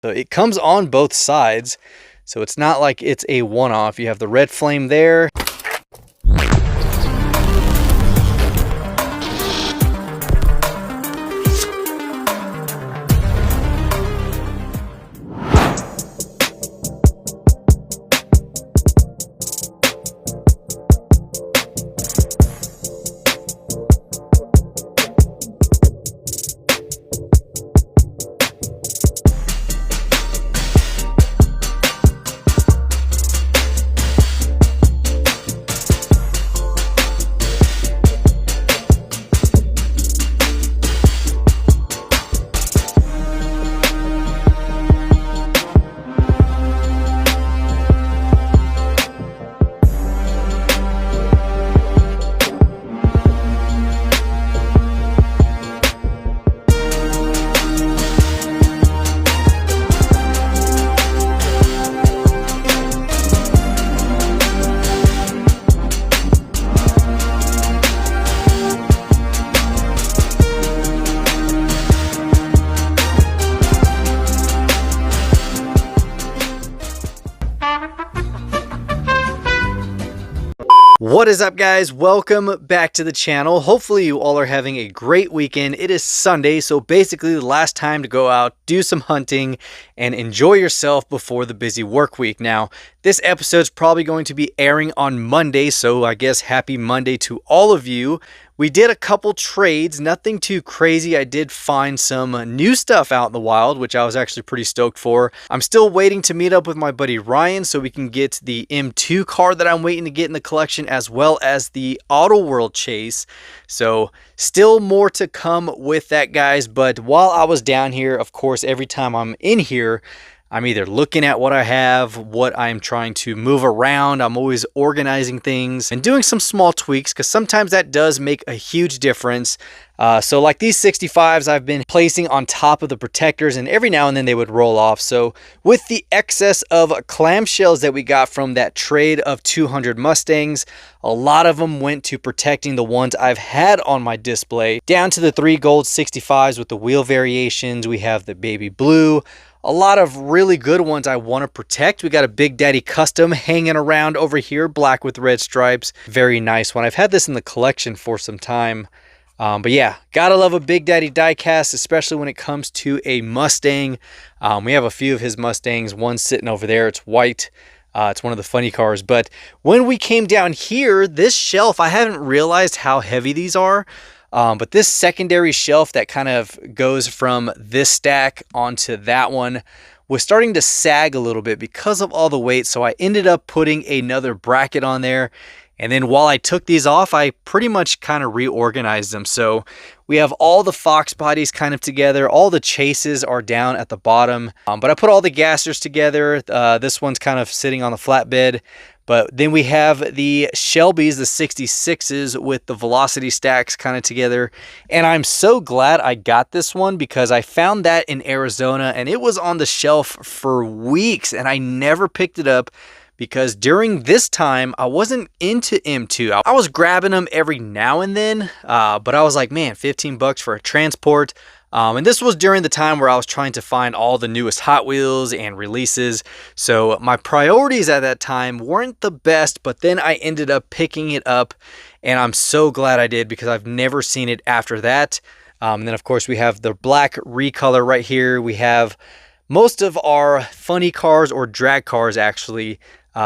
So it comes on both sides, so it's not like it's a one-off. You have the red flame there. What is up, guys? Welcome back to the channel. Hopefully you all are having a great weekend. It is Sunday, so basically the last time to go out, do some hunting, and enjoy yourself before the busy work week. Now, this episode is probably going to be airing on Monday, so I guess happy Monday to all of you. We did a couple trades, nothing too crazy. I did find some new stuff out in the wild, which I was actually pretty stoked for. I'm still waiting to meet up with my buddy Ryan so we can get the M2 car that I'm waiting to get in the collection, as well as the Auto World Chase. So still more to come with that, guys. But while I was down here, of course, every time I'm in here, I'm either looking at what I have, what I'm trying to move around. I'm always organizing things and doing some small tweaks, because sometimes that does make a huge difference. So like these 65s I've been placing on top of the protectors, and every now and then they would roll off. So with the excess of clamshells that we got from that trade of 200 Mustangs, a lot of them went to protecting the ones I've had on my display, down to the 3 gold 65s with the wheel variations. We have the baby blue. A lot of really good ones I want to protect. We got a Big Daddy Custom hanging around over here, black with red stripes. Very nice one. I've had this in the collection for some time. But yeah, gotta love a Big Daddy diecast, especially when it comes to a Mustang. We have a few of his Mustangs. One's sitting over there. It's white. It's one of the funny cars. But when we came down here, this shelf, I haven't realized how heavy these are. But this secondary shelf that kind of goes from this stack onto that one was starting to sag a little bit because of all the weight. So I ended up putting another bracket on there. And then while I took these off, I pretty much kind of reorganized them. So we have all the Fox bodies kind of together. All the chases are down at the bottom. But I put all the gassers together. This one's kind of sitting on the flatbed. But then we have the Shelbys, the 66s, with the velocity stacks kind of together. And I'm so glad I got this one, because I found that in Arizona and it was on the shelf for weeks and I never picked it up, because during this time I wasn't into M2. I was grabbing them every now and then, but I was like, man, 15 bucks for a transport. And this was during the time where I was trying to find all the newest Hot Wheels and releases. So my priorities at that time weren't the best, but then I ended up picking it up and I'm so glad I did, because I've never seen it after that. And then of course we have the black recolor right here. We have most of our funny cars, or drag cars actually,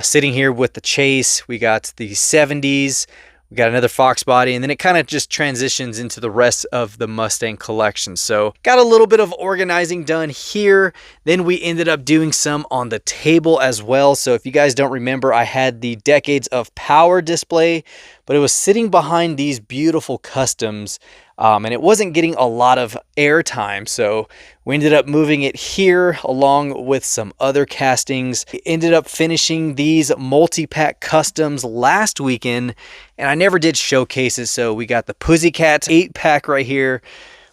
sitting here with the Chase. We got the 70s. We got another Fox body, and then it kind of just transitions into the rest of the Mustang collection. So got a little bit of organizing done here. Then we ended up doing some on the table as well. So if you guys don't remember, I had the Decades of Power display, but it was sitting behind these beautiful customs. And it wasn't getting a lot of airtime, so we ended up moving it here along with some other castings. We ended up finishing these multi-pack customs last weekend, and I never did showcases, so we got the Pussycat 8-pack right here.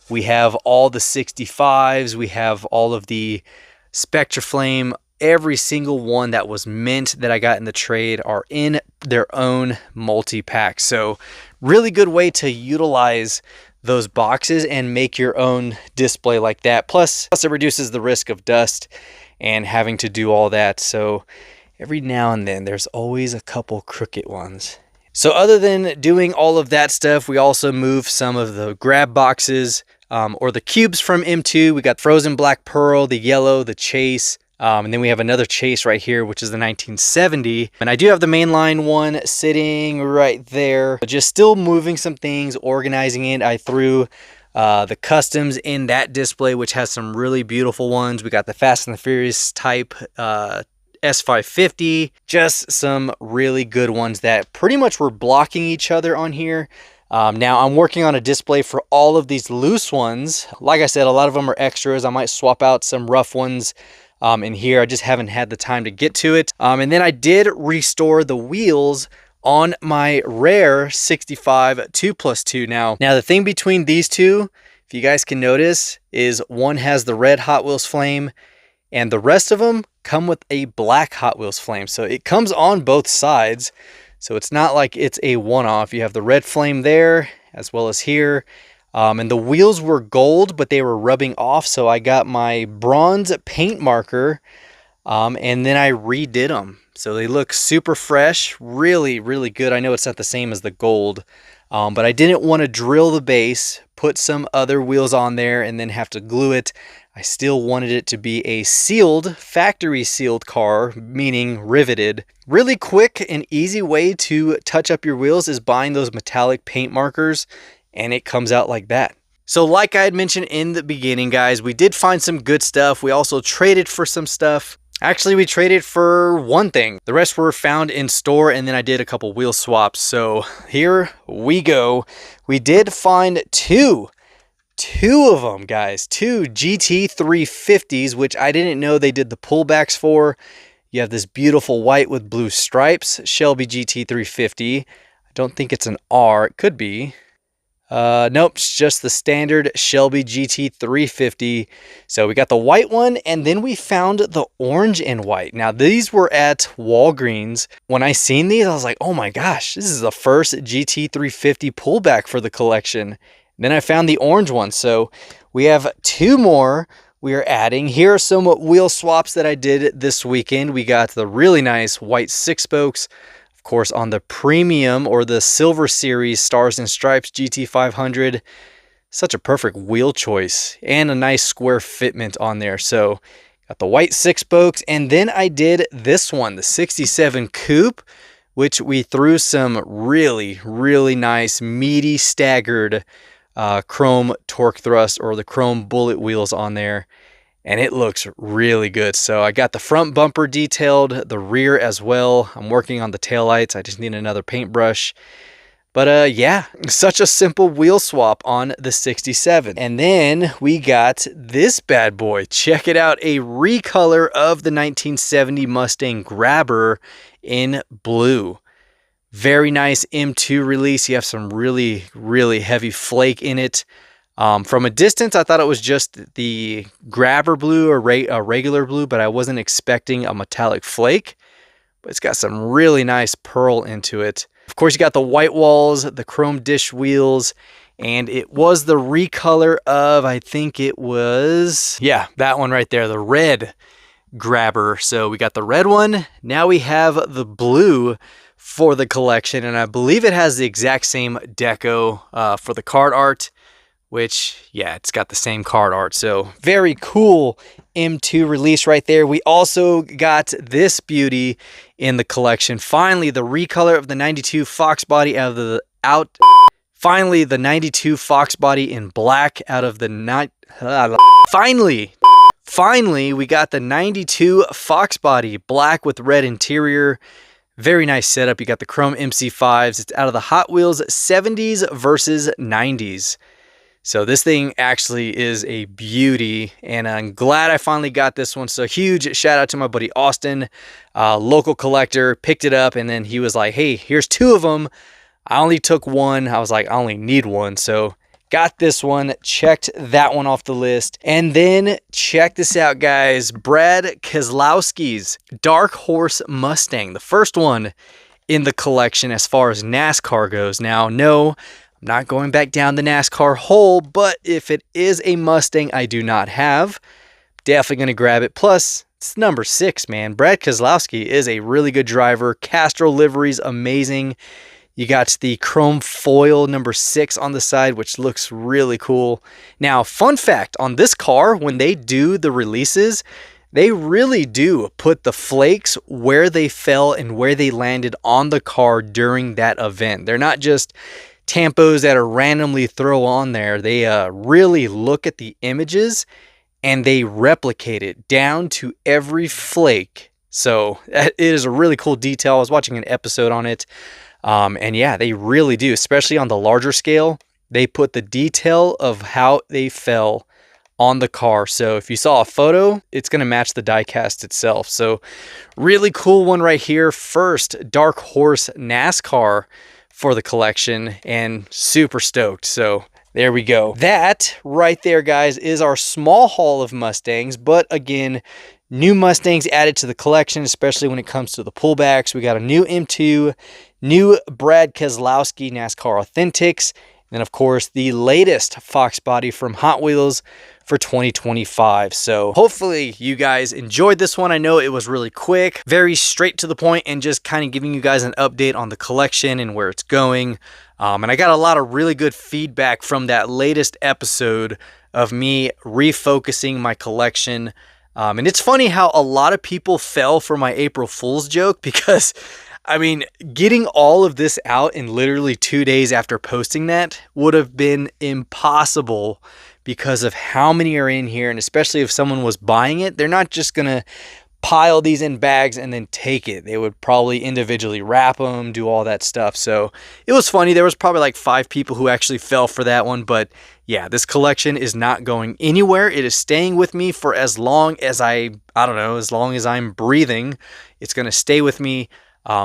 We have all the 65s. We have all of the Spectraflame. Every single one that was mint that I got in the trade are in their own multi-pack. So really good way to utilize those boxes and make your own display like that. Plus it reduces the risk of dust and having to do all that. So every now and then there's always a couple crooked ones. So other than doing all of that stuff, we also moved some of the grab boxes or the cubes from M2. We got Frozen Black Pearl, the yellow, the Chase, and then we have another Chase right here, which is the 1970. And I do have the mainline one sitting right there. Just still moving some things, organizing it. I threw the customs in that display, which has some really beautiful ones. We got the Fast and the Furious type S550, just some really good ones that pretty much were blocking each other on here. Now I'm working on a display for all of these loose ones. Like I said, a lot of them are extras. I might swap out some rough ones in here. I just haven't had the time to get to it. And then I did restore the wheels on my rare 65 2+2. Now the thing between these two, if you guys can notice, is one has the red Hot Wheels flame and the rest of them come with a black Hot Wheels flame. So it comes on both sides. So it's not like it's a one-off. You have the red flame there as well as here. And the wheels were gold, but they were rubbing off. So I got my bronze paint marker and then I redid them. So they look super fresh, really, really good. I know it's not the same as the gold, but I didn't want to drill the base, put some other wheels on there, and then have to glue it. I still wanted it to be a sealed, factory sealed car, meaning riveted. Really quick and easy way to touch up your wheels is buying those metallic paint markers, and it comes out like that. So like I had mentioned in the beginning, guys, we did find some good stuff. We also traded for some stuff. Actually, we traded for one thing. The rest were found in store, and then I did a couple wheel swaps. So here we go. We did find two of them, guys. Two GT350s, which I didn't know they did the pullbacks for. You have this beautiful white with blue stripes, Shelby GT350. I don't think it's an R. It could be. Nope, it's just the standard Shelby GT350. So we got the white one, and then we found the orange and white. Now these were at Walgreens. When I seen these, I was like, oh my gosh, this is the first GT350 pullback for the collection. Then I found the orange one. So we have two more we are adding. Here are some wheel swaps that I did this weekend. We got the really nice white 6-spokes. Of course, on the premium or the silver series Stars and Stripes GT500. Such a perfect wheel choice and a nice square fitment on there. So got the white 6-spokes, and then I did this one, the 67 Coupe, which we threw some really, really nice meaty staggered chrome torque thrust or the chrome bullet wheels on there, and it looks really good. So I got the front bumper detailed, the rear as well. I'm working on the taillights. I just need another paintbrush. But yeah, such a simple wheel swap on the 67. And then we got this bad boy. Check it out, a recolor of the 1970 Mustang Grabber in blue. Very nice M2 release. You have some really, really heavy flake in it. From a distance, I thought it was just the Grabber blue or a regular blue, but I wasn't expecting a metallic flake. But it's got some really nice pearl into it. Of course, you got the white walls, the chrome dish wheels, and it was the recolor of, I think it was, yeah, that one right there, the red Grabber. So we got the red one. Now we have the blue for the collection, and I believe it has the exact same deco for the card art, which, yeah, it's got the same card art. So very cool M2 release right there. We also got this beauty in the collection. Finally, the recolor of the 92 Fox body finally, the 92 Fox body in black out of the Finally, we got the 92 Fox body black with red interior. Very nice setup. You got the chrome MC5s. It's out of the Hot Wheels 70s versus 90s. So this thing actually is a beauty, and I'm glad I finally got this one. So huge shout out to my buddy Austin, local collector, picked it up, and then he was like, hey, here's two of them. I only took one. I was like, I only need one. So got this one, checked that one off the list. And then check this out, guys. Brad Keselowski's Dark Horse Mustang, the first one in the collection as far as NASCAR goes. Now, no, I'm not going back down the NASCAR hole, but if it is a Mustang I do not have, definitely going to grab it. Plus, it's number 6, man. Brad Keselowski is a really good driver. Castro livery's amazing. You got the chrome foil number 6 on the side, which looks really cool. Now, fun fact on this car, when they do the releases, they really do put the flakes where they fell and where they landed on the car during that event. They're not just tampos that are randomly thrown on there. They really look at the images and they replicate it down to every flake. So it is a really cool detail. I was watching an episode on it. And yeah, they really do, especially on the larger scale. They put the detail of how they fell on the car. So if you saw a photo, it's going to match the diecast itself. So really cool one right here. First Dark Horse NASCAR for the collection, and super stoked. So there we go. That right there, guys, is our small haul of Mustangs. But again, new Mustangs added to the collection, especially when it comes to the pullbacks. We got a new M2, new Brad Keselowski NASCAR Authentics, and of course the latest Fox body from Hot Wheels for 2025. So hopefully you guys enjoyed this one. I know it was really quick, very straight to the point, and just kind of giving you guys an update on the collection and where it's going. And I got a lot of really good feedback from that latest episode of me refocusing my collection. And it's funny how a lot of people fell for my April Fool's joke, because I mean, getting all of this out in literally 2 days after posting that would have been impossible because of how many are in here. And especially if someone was buying it, they're not just going to pile these in bags and then take it. They would probably individually wrap them, do all that stuff. So it was funny. There was probably like 5 people who actually fell for that one. But yeah, this collection is not going anywhere. It is staying with me for as long as I don't know, as long as I'm breathing. It's going to stay with me.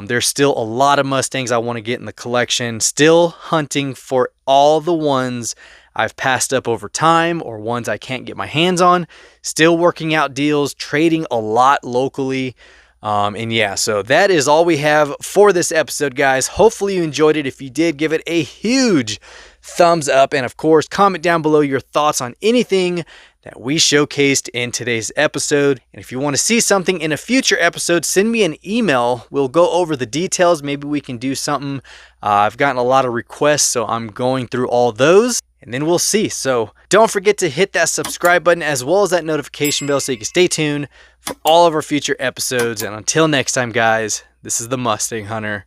There's still a lot of Mustangs I want to get in the collection. Still hunting for all the ones I've passed up over time or ones I can't get my hands on. Still working out deals, trading a lot locally. And yeah, so that is all we have for this episode, guys. Hopefully you enjoyed it. If you did, give it a huge thumbs up. And of course, comment down below your thoughts on anything that we showcased in today's episode. And if you want to see something in a future episode, send me an email. We'll go over the details. Maybe we can do something. I've gotten a lot of requests, so I'm going through all those, and then we'll see. So don't forget to hit that subscribe button as well as that notification bell so you can stay tuned for all of our future episodes. And until next time, guys, this is the Mustang Hunter.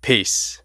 Peace.